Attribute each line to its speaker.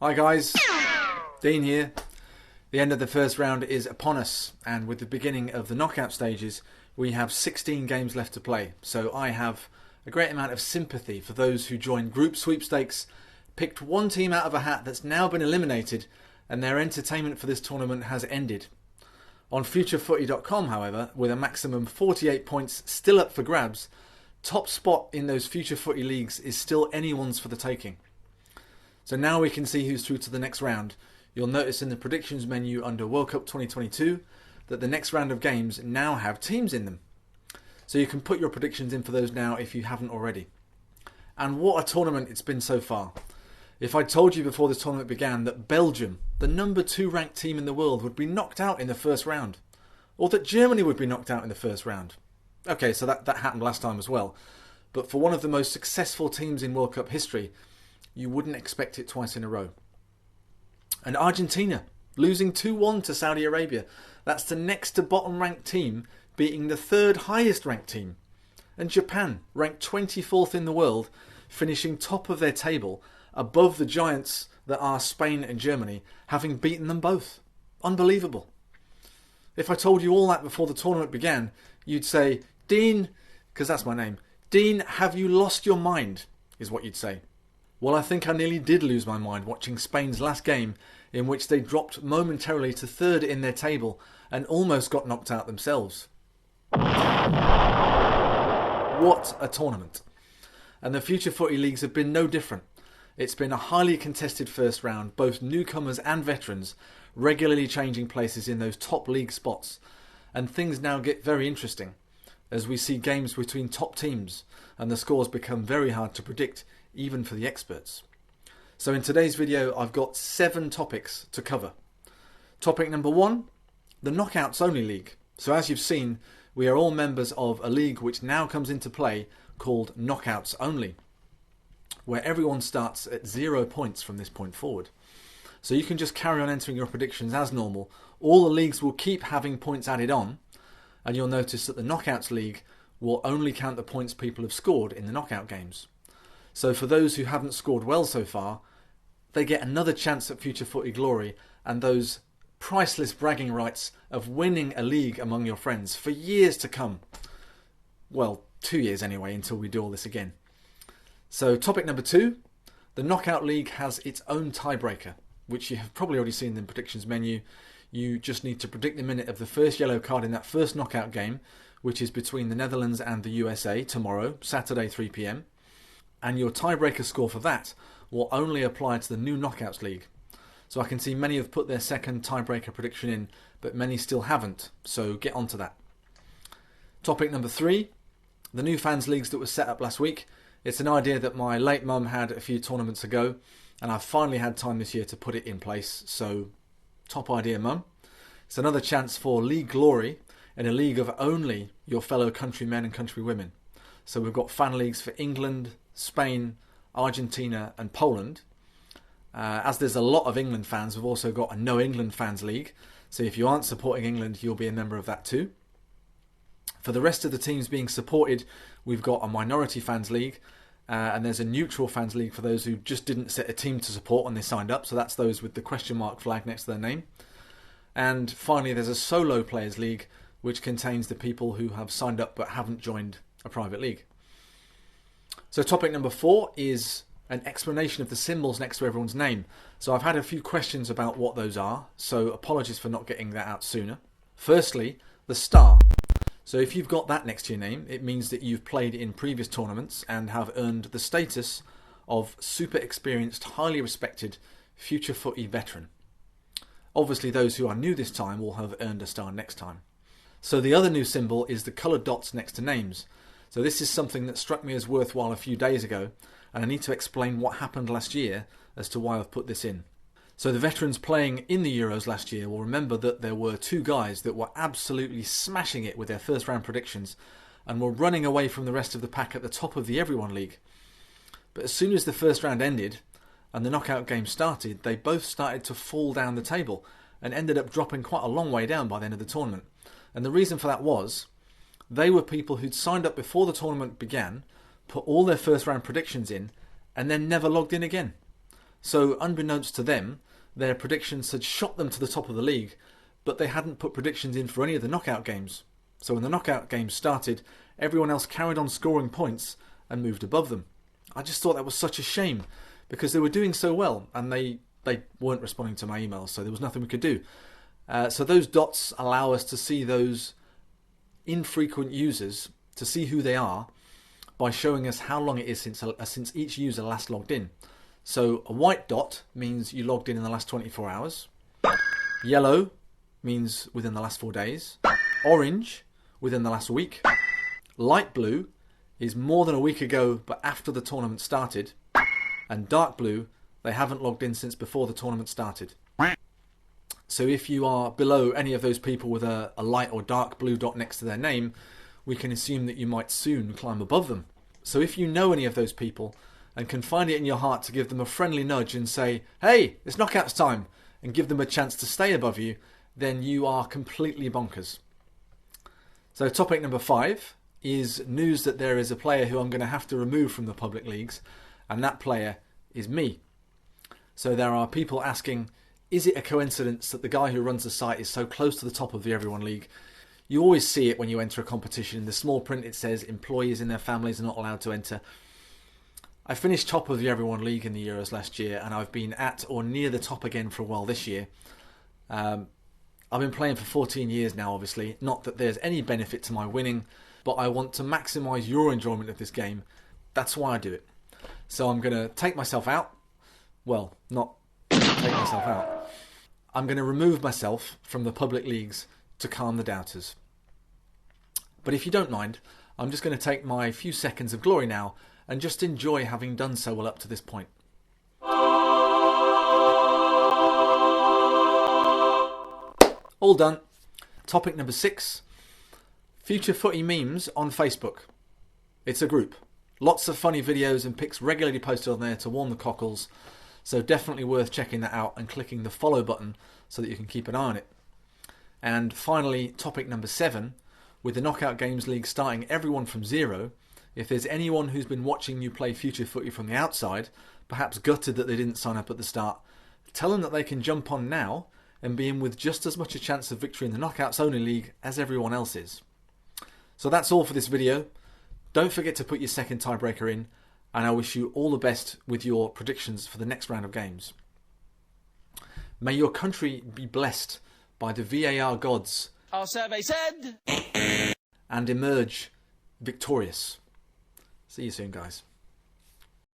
Speaker 1: Hi guys, Dean here. The end of the first round is upon us, and with the beginning of the knockout stages, we have 16 games left to play. So I have a great amount of sympathy for those who joined group sweepstakes, picked one team out of a hat that's now been eliminated, and their entertainment for this tournament has ended. On futurefooty.com, however, with a maximum 48 points still up for grabs, top spot in those Future Footy leagues is still anyone's for the taking. So now we can see who's through to the next round. You'll notice in the predictions menu under World Cup 2022 that the next round of games now have teams in them. So you can put your predictions in for those now if you haven't already. And what a tournament it's been so far. If I told you before this tournament began that Belgium, the number 2 ranked team in the world, would be knocked out in the first round, or that Germany would be knocked out in the first round. Okay, so that happened last time as well. But for one of the most successful teams in World Cup history, you wouldn't expect it twice in a row. And Argentina, losing 2-1 to Saudi Arabia. That's the next to bottom ranked team beating the third highest ranked team. And Japan, ranked 24th in the world, finishing top of their table above the giants that are Spain and Germany, having beaten them both. Unbelievable. If I told you all that before the tournament began, you'd say, Dean, because that's my name, Dean, have you lost your mind, is what you'd say. Well, I think I nearly did lose my mind watching Spain's last game, in which they dropped momentarily to third in their table and almost got knocked out themselves. What a tournament. And the Future Footy leagues have been no different. It's been a highly contested first round, both newcomers and veterans regularly changing places in those top league spots. And things now get very interesting as we see games between top teams and the scores become very hard to predict, even for the experts. So in today's video, I've got 7 topics to cover. Topic number 1, the Knockouts Only League. So as you've seen, we are all members of a league which now comes into play called Knockouts Only, where everyone starts at 0 points from this point forward. So you can just carry on entering your predictions as normal. All the leagues will keep having points added on, and you'll notice that the Knockouts League will only count the points people have scored in the knockout games. So for those who haven't scored well so far, they get another chance at Future Footy glory and those priceless bragging rights of winning a league among your friends for years to come. Well, 2 years anyway, until we do all this again. So topic number 2, the Knockout League has its own tiebreaker, which you have probably already seen in the predictions menu. You just need to predict the minute of the first yellow card in that first knockout game, which is between the Netherlands and the USA tomorrow, Saturday 3 p.m. And your tiebreaker score for that will only apply to the new Knockouts League. So I can see many have put their second tiebreaker prediction in, but many still haven't, so get onto that. Topic number 3, the new fans leagues that were set up last week. It's an idea that my late mum had a few tournaments ago, and I've finally had time this year to put it in place, so top idea, mum. It's another chance for league glory in a league of only your fellow countrymen and countrywomen. So we've got fan leagues for England, Spain, Argentina and Poland. As there's a lot of England fans, we've also got a No England Fans League. So if you aren't supporting England, you'll be a member of that too. For the rest of the teams being supported, we've got a Minority Fans League. And there's a Neutral Fans League for those who just didn't set a team to support when they signed up. So that's those with the question mark flag next to their name. And finally, there's a Solo Players League, which contains the people who have signed up but haven't joined a private league. So topic number 4 is an explanation of the symbols next to everyone's name. So I've had a few questions about what those are, so apologies for not getting that out sooner. Firstly, the star. So if you've got that next to your name, it means that you've played in previous tournaments and have earned the status of super experienced, highly respected Future Footy veteran. Obviously those who are new this time will have earned a star next time. So the other new symbol is the coloured dots next to names. So this is something that struck me as worthwhile a few days ago, and I need to explain what happened last year as to why I've put this in. So the veterans playing in the Euros last year will remember that there were 2 guys that were absolutely smashing it with their first round predictions and were running away from the rest of the pack at the top of the Everyone League. But as soon as the first round ended and the knockout game started, they both started to fall down the table and ended up dropping quite a long way down by the end of the tournament. And the reason for that was they were people who'd signed up before the tournament began, put all their first round predictions in, and then never logged in again. So unbeknownst to them, their predictions had shot them to the top of the league, but they hadn't put predictions in for any of the knockout games. So when the knockout games started, everyone else carried on scoring points and moved above them. I just thought that was such a shame, because they were doing so well and they weren't responding to my emails, so there was nothing we could do. So those dots allow us to see those infrequent users, to see who they are, by showing us how long it is since each user last logged in. So a white dot means you logged in the last 24 hours. Yellow means within the last 4 days. Orange, within the last week. Light blue is more than a week ago but after the tournament started. And dark blue, they haven't logged in since before the tournament started. So if you are below any of those people with a light or dark blue dot next to their name, we can assume that you might soon climb above them. So if you know any of those people and can find it in your heart to give them a friendly nudge and say, hey, it's knockouts time, and give them a chance to stay above you, then you are completely bonkers. So topic number 5 is news that there is a player who I'm going to have to remove from the public leagues, and that player is me. So there are people asking, is it a coincidence that the guy who runs the site is so close to the top of the Everyone League? You always see it when you enter a competition. In the small print it says employees and their families are not allowed to enter. I finished top of the Everyone League in the Euros last year, and I've been at or near the top again for a while this year. I've been playing for 14 years now, obviously. Not that there's any benefit to my winning, but I want to maximise your enjoyment of this game. That's why I do it. So I'm going to take myself out. Well, not take myself out. I'm going to remove myself from the public leagues to calm the doubters. But if you don't mind, I'm just going to take my few seconds of glory now and just enjoy having done so well up to this point. All done. Topic number 6. Future Footy memes on Facebook. It's a group. Lots of funny videos and pics regularly posted on there to warm the cockles. So definitely worth checking that out and clicking the follow button so that you can keep an eye on it. And finally, topic number 7. With the Knockout Games League starting everyone from zero, if there's anyone who's been watching you play Future Footy from the outside, perhaps gutted that they didn't sign up at the start, tell them that they can jump on now and be in with just as much a chance of victory in the Knockouts Only League as everyone else is. So that's all for this video. Don't forget to put your second tiebreaker in, and I wish you all the best with your predictions for the next round of games. May your country be blessed by the VAR gods.
Speaker 2: Our survey said...
Speaker 1: And emerge victorious. See you soon, guys.